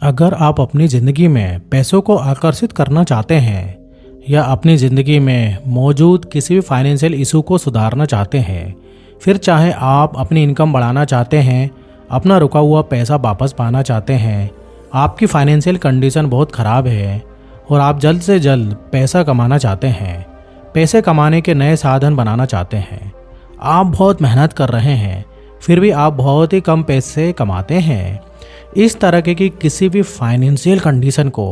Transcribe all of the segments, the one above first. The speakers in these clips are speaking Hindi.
अगर आप अपनी ज़िंदगी में पैसों को आकर्षित करना चाहते हैं या अपनी ज़िंदगी में मौजूद किसी भी फाइनेंशियल इशू को सुधारना चाहते हैं, फिर चाहे आप अपनी इनकम बढ़ाना चाहते हैं, अपना रुका हुआ पैसा वापस पाना चाहते हैं, आपकी फाइनेंशियल कंडीशन बहुत ख़राब है और आप जल्द से जल्द पैसा कमाना चाहते हैं, पैसे कमाने के नए साधन बनाना चाहते हैं, आप बहुत मेहनत कर रहे हैं फिर भी आप बहुत ही कम पैसे कमाते हैं, इस तरह की किसी भी फाइनेंशियल कंडीशन को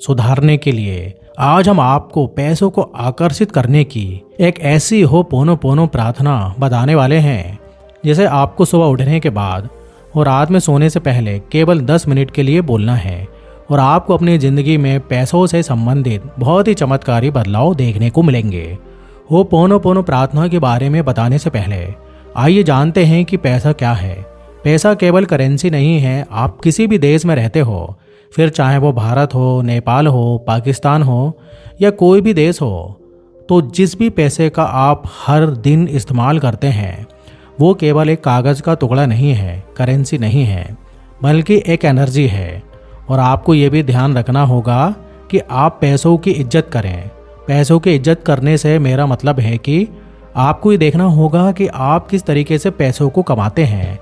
सुधारने के लिए आज हम आपको पैसों को आकर्षित करने की एक ऐसी होपोनोपोनो प्रार्थना बताने वाले हैं जिसे आपको सुबह उठने के बाद और रात में सोने से पहले केवल 10 मिनट के लिए बोलना है और आपको अपनी ज़िंदगी में पैसों से संबंधित बहुत ही चमत्कारी बदलाव देखने को मिलेंगे। होपोनोपोनो प्रार्थना के बारे में बताने से पहले आइए जानते हैं कि पैसा क्या है। पैसा केवल करेंसी नहीं है। आप किसी भी देश में रहते हो, फिर चाहे वो भारत हो, नेपाल हो, पाकिस्तान हो या कोई भी देश हो, तो जिस भी पैसे का आप हर दिन इस्तेमाल करते हैं वो केवल एक कागज़ का टुकड़ा नहीं है, करेंसी नहीं है, बल्कि एक एनर्जी है। और आपको ये भी ध्यान रखना होगा कि आप पैसों की इज्जत करें। पैसों की इज्जत करने से मेरा मतलब है कि आपको ये देखना होगा कि आप किस तरीके से पैसों को कमाते हैं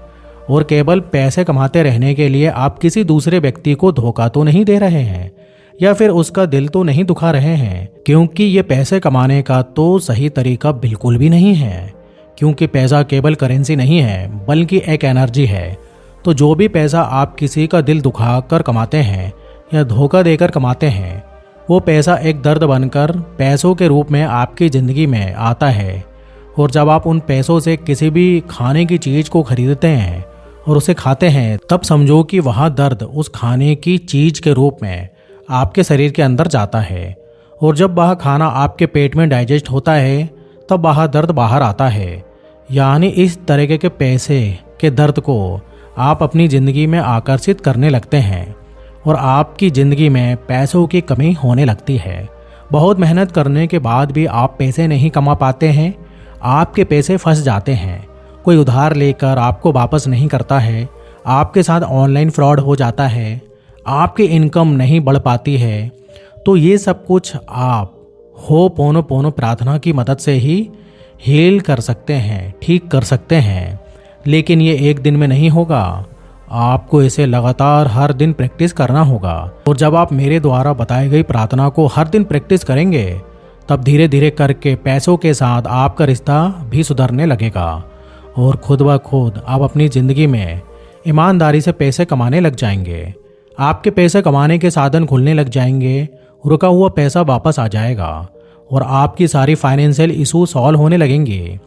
और केवल पैसे कमाते रहने के लिए आप किसी दूसरे व्यक्ति को धोखा तो नहीं दे रहे हैं या फिर उसका दिल तो नहीं दुखा रहे हैं, क्योंकि ये पैसे कमाने का तो सही तरीका बिल्कुल भी नहीं है। क्योंकि पैसा केवल करेंसी नहीं है बल्कि एक एनर्जी है। तो जो भी पैसा आप किसी का दिल दुखा कर कमाते हैं या धोखा देकर कमाते हैं, वो पैसा एक दर्द बनकर पैसों के रूप में आपकी ज़िंदगी में आता है। और जब आप उन पैसों से किसी भी खाने की चीज़ को खरीदते हैं और उसे खाते हैं, तब समझो कि वह दर्द उस खाने की चीज़ के रूप में आपके शरीर के अंदर जाता है। और जब वह खाना आपके पेट में डाइजेस्ट होता है तब वह दर्द बाहर आता है। यानी इस तरीके के पैसे के दर्द को आप अपनी ज़िंदगी में आकर्षित करने लगते हैं और आपकी ज़िंदगी में पैसों की कमी होने लगती है। बहुत मेहनत करने के बाद भी आप पैसे नहीं कमा पाते हैं, आपके पैसे फंस जाते हैं। कोई उधार लेकर आपको वापस नहीं करता है, आपके साथ ऑनलाइन फ्रॉड हो जाता है, आपकी इनकम नहीं बढ़ पाती है। तो ये सब कुछ आप होपोनोपोनो प्रार्थना की मदद से ही हील कर सकते हैं, ठीक कर सकते हैं। लेकिन ये एक दिन में नहीं होगा, आपको इसे लगातार हर दिन प्रैक्टिस करना होगा। और जब आप मेरे द्वारा बताई गई प्रार्थना को हर दिन प्रैक्टिस करेंगे तब धीरे धीरे करके पैसों के साथ आपका रिश्ता भी सुधरने लगेगा और खुद ब खुद आप अपनी ज़िंदगी में ईमानदारी से पैसे कमाने लग जाएंगे। आपके पैसे कमाने के साधन खुलने लग जाएंगे, रुका हुआ पैसा वापस आ जाएगा और आपकी सारी फाइनेंशियल इशू सॉल्व होने लगेंगे।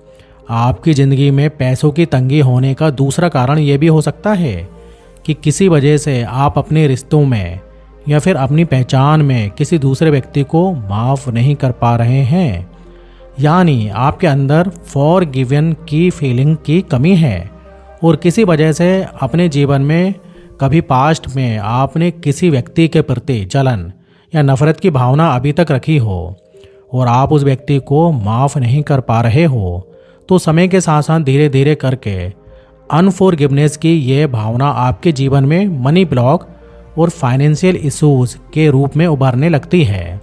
आपकी ज़िंदगी में पैसों की तंगी होने का दूसरा कारण ये भी हो सकता है कि किसी वजह से आप अपने रिश्तों में या फिर अपनी पहचान में किसी दूसरे व्यक्ति को माफ़ नहीं कर पा रहे हैं। यानी आपके अंदर फॉरगिवन की फीलिंग की कमी है और किसी वजह से अपने जीवन में कभी पास्ट में आपने किसी व्यक्ति के प्रति जलन या नफरत की भावना अभी तक रखी हो और आप उस व्यक्ति को माफ़ नहीं कर पा रहे हो। तो समय के साथ साथ धीरे धीरे करके अनफॉरगिवनेस की ये भावना आपके जीवन में मनी ब्लॉक और फाइनेंशियल इश्यूज के रूप में उभरने लगती है।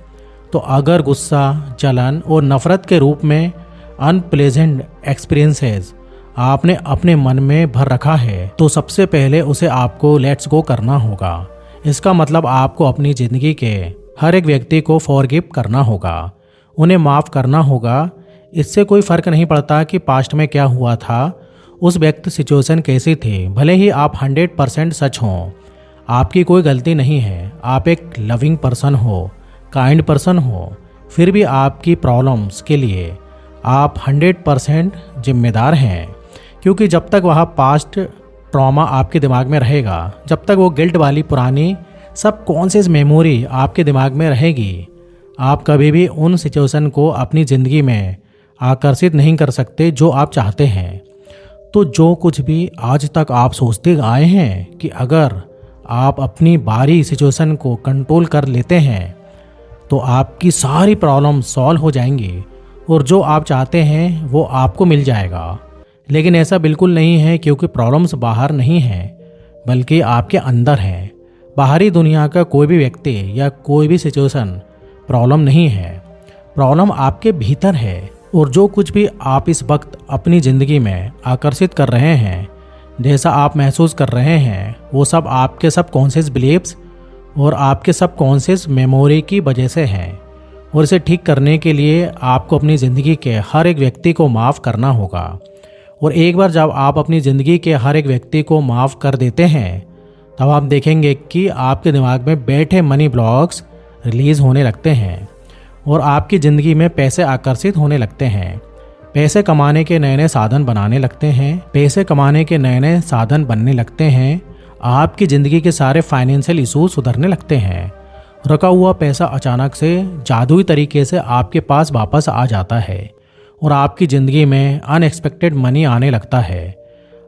तो अगर गुस्सा, जलन और नफरत के रूप में अनप्लेजेंट एक्सपीरियंसेस आपने अपने मन में भर रखा है, तो सबसे पहले उसे आपको लेट्स गो करना होगा। इसका मतलब आपको अपनी ज़िंदगी के हर एक व्यक्ति को फॉरगिव करना होगा, उन्हें माफ़ करना होगा। इससे कोई फ़र्क नहीं पड़ता कि पास्ट में क्या हुआ था, उस व्यक्त सिचुएशन कैसी थी, भले ही आप 100% सच हों, आपकी कोई गलती नहीं है, आप एक लविंग पर्सन हो, काइंड पर्सन हो, फिर भी आपकी प्रॉब्लम्स के लिए आप 100% जिम्मेदार हैं। क्योंकि जब तक वह पास्ट ट्रॉमा आपके दिमाग में रहेगा, जब तक वो गिल्ट वाली पुरानी सबकॉन्शियस मेमोरी आपके दिमाग में रहेगी, आप कभी भी उन सिचुएशन को अपनी ज़िंदगी में आकर्षित नहीं कर सकते जो आप चाहते हैं। तो जो कुछ भी आज तक आप सोचते आए हैं कि अगर आप अपनी बारी सिचुएशन को कंट्रोल कर लेते हैं तो आपकी सारी प्रॉब्लम सॉल्व हो जाएंगी और जो आप चाहते हैं वो आपको मिल जाएगा। लेकिन ऐसा बिल्कुल नहीं है, क्योंकि प्रॉब्लम्स बाहर नहीं हैं बल्कि आपके अंदर हैं। बाहरी दुनिया का कोई भी व्यक्ति या कोई भी सिचुएशन प्रॉब्लम नहीं है, प्रॉब्लम आपके भीतर है। और जो कुछ भी आप इस वक्त अपनी ज़िंदगी में आकर्षित कर रहे हैं, जैसा आप महसूस कर रहे हैं, वो सब आपके सबकॉन्शियस बिलीव्स और आपके सबकॉन्शियस मेमोरी की वजह से हैं। और इसे ठीक करने के लिए आपको अपनी ज़िंदगी के हर एक व्यक्ति को माफ़ करना होगा। और एक बार जब आप अपनी ज़िंदगी के हर एक व्यक्ति को माफ़ कर देते हैं, तब आप देखेंगे कि आपके दिमाग में बैठे मनी ब्लॉक्स रिलीज़ होने लगते हैं और आपकी ज़िंदगी में पैसे आकर्षित होने लगते हैं। पैसे कमाने के नए नए साधन बनाने लगते हैं, पैसे कमाने के नए नए साधन बनने लगते हैं। आपकी ज़िंदगी के सारे फाइनेंशियल इशूज सुधरने लगते हैं। रखा हुआ पैसा अचानक से जादुई तरीके से आपके पास वापस आ जाता है और आपकी ज़िंदगी में अनएक्सपेक्टेड मनी आने लगता है।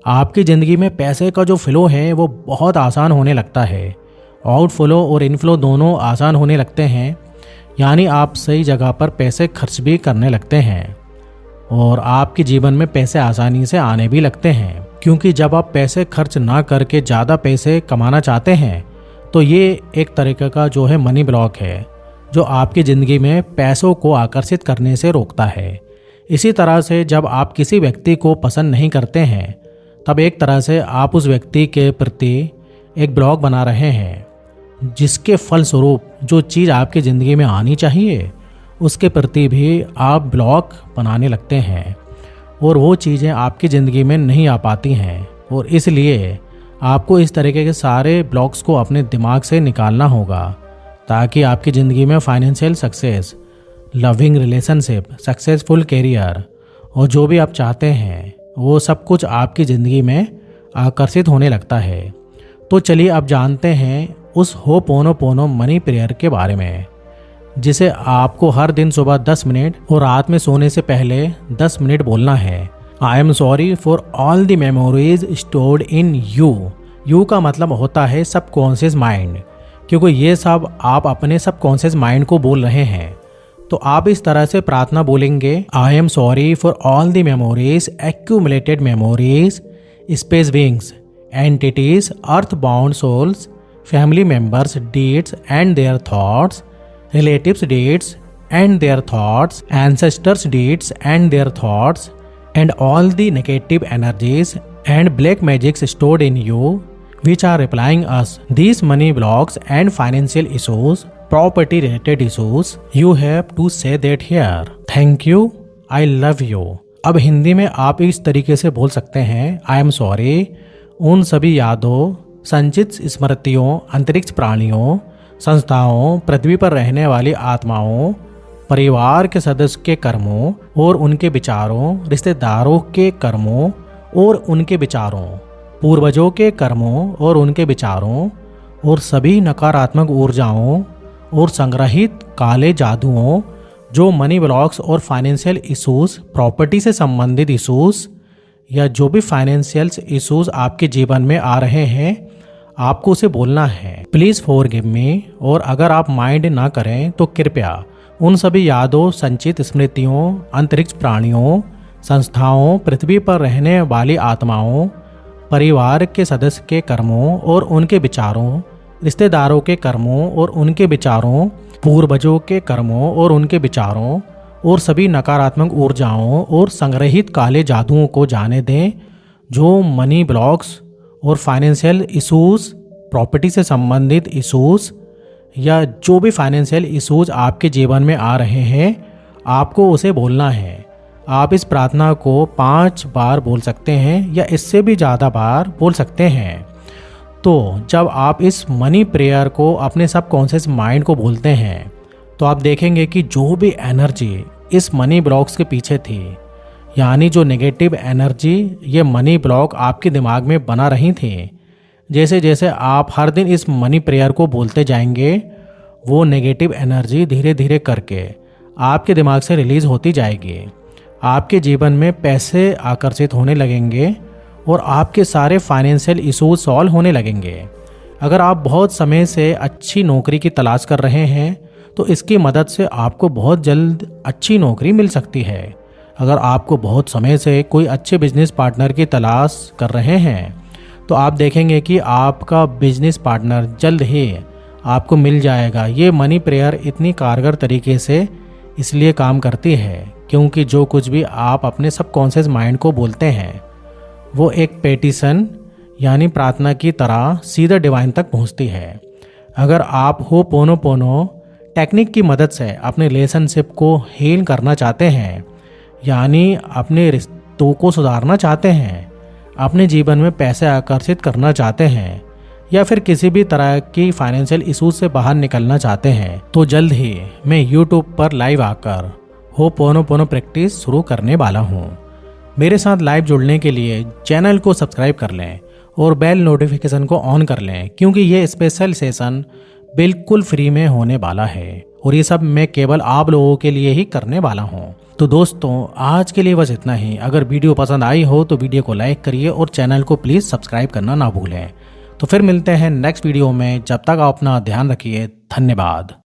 आपकी ज़िंदगी में पैसे का जो फ्लो है वो बहुत आसान होने लगता है। आउटफ्लो और इनफ्लो दोनों आसान होने लगते हैं, यानी आप सही जगह पर पैसे खर्च भी करने लगते हैं और आपके जीवन में पैसे आसानी से आने भी लगते हैं। क्योंकि जब आप पैसे खर्च ना करके ज़्यादा पैसे कमाना चाहते हैं, तो ये एक तरीके का जो है मनी ब्लॉक है, जो आपकी ज़िंदगी में पैसों को आकर्षित करने से रोकता है। इसी तरह से जब आप किसी व्यक्ति को पसंद नहीं करते हैं, तब एक तरह से आप उस व्यक्ति के प्रति एक ब्लॉक बना रहे हैं, जिसके फलस्वरूप जो चीज़ आपकी ज़िंदगी में आनी चाहिए उसके प्रति भी आप ब्लॉक बनाने लगते हैं और वो चीज़ें आपकी ज़िंदगी में नहीं आ पाती हैं। और इसलिए आपको इस तरीके के सारे ब्लॉक्स को अपने दिमाग से निकालना होगा, ताकि आपकी ज़िंदगी में financial success, loving relationship, successful career और जो भी आप चाहते हैं वो सब कुछ आपकी ज़िंदगी में आकर्षित होने लगता है। तो चलिए अब जानते हैं उस होपोनोपोनो मनी प्रेयर के बारे में, जिसे आपको हर दिन सुबह 10 मिनट और रात में सोने से पहले 10 मिनट बोलना है। आई am sorry for all the memories stored in you. You का मतलब होता है सबकॉन्शियस माइंड, क्योंकि ये सब आप अपने सबकॉन्शियस माइंड को बोल रहे हैं। तो आप इस तरह से प्रार्थना बोलेंगे, I am sorry for all the memories, accumulated memories, space beings, entities, earth bound souls, family members' deeds and their thoughts, relatives' deeds and their thoughts, ancestors' deeds and their thoughts, and all the negative energies and black magics stored in you, which are replying us these money blocks and financial issues, property related issues. You have to say that here. Thank you. I love you. अब हिंदी में आप इस तरीके से बोल सकते हैं, आई एम सॉरी उन सभी यादों, संचित स्मृतियों, अंतरिक्ष प्राणियों, संस्थाओं, पृथ्वी पर रहने वाली आत्माओं, परिवार के सदस्य के कर्मों और उनके विचारों, रिश्तेदारों के कर्मों और उनके विचारों, पूर्वजों के कर्मों और उनके विचारों, और सभी नकारात्मक ऊर्जाओं और संग्रहित काले जादुओं जो मनी ब्लॉक्स और फाइनेंशियल इशूज़, प्रॉपर्टी से संबंधित इशूज़ या जो भी फाइनेंशियल इशूज़ आपके जीवन में आ रहे हैं, आपको उसे बोलना है, प्लीज़ फॉरगिव मी। और अगर आप माइंड ना करें तो कृपया उन सभी यादों, संचित स्मृतियों, अंतरिक्ष प्राणियों, संस्थाओं, पृथ्वी पर रहने वाली आत्माओं, परिवार के सदस्य के कर्मों और उनके विचारों, रिश्तेदारों के कर्मों और उनके विचारों, पूर्वजों के कर्मों और उनके विचारों, और सभी नकारात्मक ऊर्जाओं और संग्रहित काले जादुओं को जाने दें जो मनी ब्लॉक्स और फाइनेंशियल इशूज़, प्रॉपर्टी से संबंधित इशूज़ या जो भी फाइनेंशियल इशूज़ आपके जीवन में आ रहे हैं, आपको उसे बोलना है। आप इस प्रार्थना को 5 बार बोल सकते हैं या इससे भी ज़्यादा बार बोल सकते हैं। तो जब आप इस मनी प्रेयर को अपने सबकॉन्शियस माइंड को बोलते हैं, तो आप देखेंगे कि जो भी एनर्जी इस मनी ब्लॉक्स के पीछे थी, यानी जो नेगेटिव एनर्जी ये मनी ब्लॉक आपके दिमाग में बना रही थी, जैसे जैसे आप हर दिन इस मनी प्रेयर को बोलते जाएंगे, वो नेगेटिव एनर्जी धीरे धीरे करके आपके दिमाग से रिलीज़ होती जाएगी। आपके जीवन में पैसे आकर्षित होने लगेंगे और आपके सारे फाइनेंशियल इशूज सॉल्व होने लगेंगे। अगर आप बहुत समय से अच्छी नौकरी की तलाश कर रहे हैं, तो इसकी मदद से आपको बहुत जल्द अच्छी नौकरी मिल सकती है। अगर आपको बहुत समय से कोई अच्छे बिजनेस पार्टनर की तलाश कर रहे हैं, तो तो आप देखेंगे कि आपका बिजनेस पार्टनर जल्द ही आपको मिल जाएगा। ये मनी प्रेयर इतनी कारगर तरीके से इसलिए काम करती है क्योंकि जो कुछ भी आप अपने सबकॉन्शियस माइंड को बोलते हैं वो एक पेटिशन यानी प्रार्थना की तरह सीधा डिवाइन तक पहुंचती है। अगर आप होपोनोपोनो टेक्निक की मदद से अपने रिलेशनशिप को हील करना चाहते हैं, यानी अपने रिश्तों को सुधारना चाहते हैं, अपने जीवन में पैसे आकर्षित करना चाहते हैं या फिर किसी भी तरह की फाइनेंशियल इशूज से बाहर निकलना चाहते हैं, तो जल्द ही मैं YouTube पर लाइव आकर होपोनोपोनो प्रैक्टिस शुरू करने वाला हूँ। मेरे साथ लाइव जुड़ने के लिए चैनल को सब्सक्राइब कर लें और बेल नोटिफिकेशन को ऑन कर लें क्योंकि ये स्पेशल सेशन बिल्कुल फ्री में होने वाला है और ये सब मैं केवल आप लोगों के लिए ही करने वाला हूँ। तो दोस्तों आज के लिए बस इतना ही। अगर वीडियो पसंद आई हो तो वीडियो को लाइक करिए और चैनल को प्लीज़ सब्सक्राइब करना ना भूलें। तो फिर मिलते हैं नेक्स्ट वीडियो में। जब तक आप अपना ध्यान रखिए। धन्यवाद।